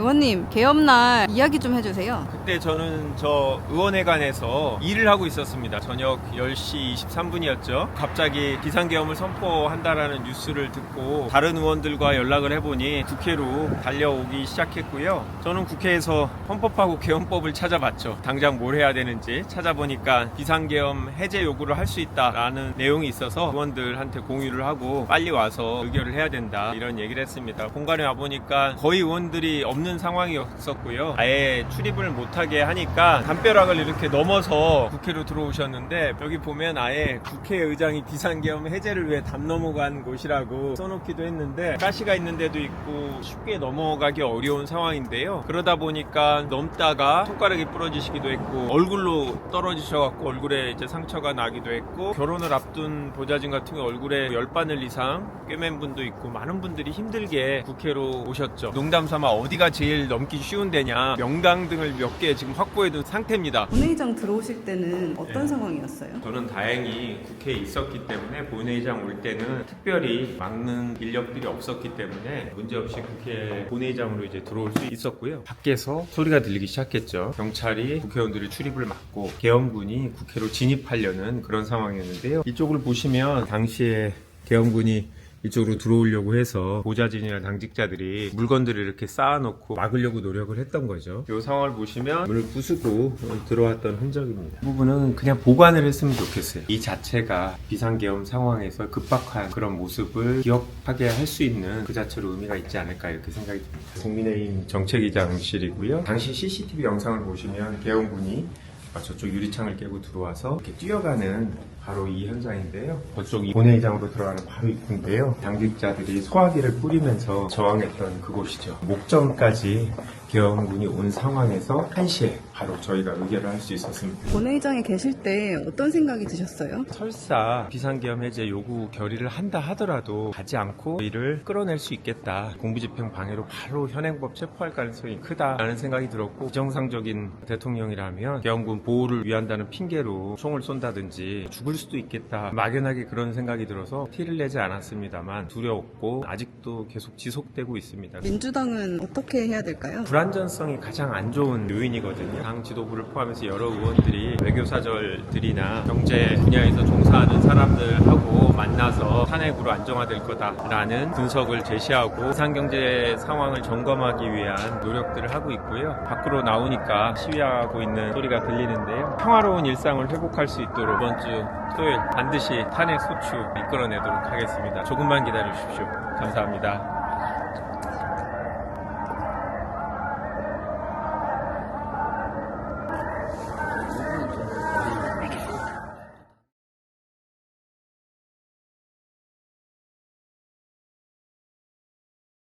의원님, 개업날 이야기 좀 해주세요. 그때 저는 저 의원회관에서 일을 하고 있었습니다. 저녁 10시 23분이었죠. 갑자기 비상계엄을 선포한다라는 뉴스를 듣고 다른 의원들과 연락을 해보니 국회로 달려오기 시작했고요. 저는 국회에서 헌법하고 계엄법을 찾아봤죠. 당장 뭘 해야 되는지 찾아보니까 비상계엄 해제 요구를 할 수 있다라는 내용이 있어서 의원들한테 공유를 하고 빨리 와서 의결을 해야 된다 이런 얘기를 했습니다. 본관에 와보니까 거의 의원들이 없는 상황이었었고요. 아예 출입을 못하게 하니까 담벼락을 이렇게 넘어서 국회로 들어오셨는데 여기 보면 아예 국회의장이 비상계엄 해제를 위해 담 넘어간 곳이라고 써놓기도 했는데 가시가 있는 데도 있고 쉽게 넘어가기 어려운 상황인데요. 그러다 보니까 넘다가 손가락이 부러지시기도 했고 얼굴로 떨어지셔갖고 얼굴에 이제 상처가 나기도 했고 결혼을 앞둔 보좌진 같은 경우 얼굴에 10바늘 이상 꿰맨 분도 있고 많은 분들이 힘들게 국회로 오셨죠. 농담 삼아 어디가 제일 넘기 쉬운 데냐 명당등을 몇 개 지금 확보해둔 상태입니다. 본회의장 들어오실 때는 어떤 상황이었어요? 저는 다행히 국회에 있었기 때문에 본회의장 올 때는 특별히 막는 인력들이 없었기 때문에 문제없이 국회 본회의장으로 이제 들어올 수 있었고요. 밖에서 소리가 들리기 시작했죠. 경찰이 국회의원들의 출입을 막고 계엄군이 국회로 진입하려는 그런 상황이었는데요. 이쪽을 보시면 당시에 계엄군이 이쪽으로 들어오려고 해서 보좌진이나 당직자들이 물건들을 이렇게 쌓아놓고 막으려고 노력을 했던 거죠. 이 상황을 보시면 문을 부수고 들어왔던 흔적입니다. 이 부분은 그냥 보관을 했으면 좋겠어요. 이 자체가 비상계엄 상황에서 급박한 그런 모습을 기억하게 할 수 있는 그 자체로 의미가 있지 않을까 이렇게 생각이 듭니다. 국민의힘 정책위장실이고요. 당시 CCTV 영상을 보시면 계엄군이 저쪽 유리창을 깨고 들어와서 이렇게 뛰어가는 바로 이 현장인데요. 저쪽이 본회의장으로 들어가는 바로 입구인데요. 당직자들이 소화기를 뿌리면서 저항했던 그곳이죠. 목전까지 계엄군이 온 상황에서 1시에 바로 저희가 의결을 할 수 있었습니다. 본회의장에 계실 때 어떤 생각이 드셨어요? 설사 비상계엄 해제 요구 결의를 한다 하더라도 가지 않고 이를 끌어낼 수 있겠다. 공무집행 방해로 바로 현행법 체포할 가능성이 크다라는 생각이 들었고 비정상적인 대통령이라면 계엄군 보호를 위한다는 핑계로 총을 쏜다든지 죽을 수도 있겠다. 막연하게 그런 생각이 들어서 티를 내지 않았습니다만 두려웠고 아직도 계속 지속되고 있습니다. 민주당은 어떻게 해야 될까요? 불안전성이 가장 안 좋은 요인이거든요. 당 지도부를 포함해서 여러 의원들이 외교사절들이나 경제 분야에서 종사하는 사람들하고 만나서 탄핵으로 안정화될 거다라는 분석을 제시하고 비상경제 상황을 점검하기 위한 노력들을 하고 있고요. 밖으로 나오니까 시위하고 있는 소리가 들리는데요. 평화로운 일상을 회복할 수 있도록 이번 주 토요일 반드시 탄핵 소추 이끌어내도록 하겠습니다. 조금만 기다려 주십시오. 감사합니다.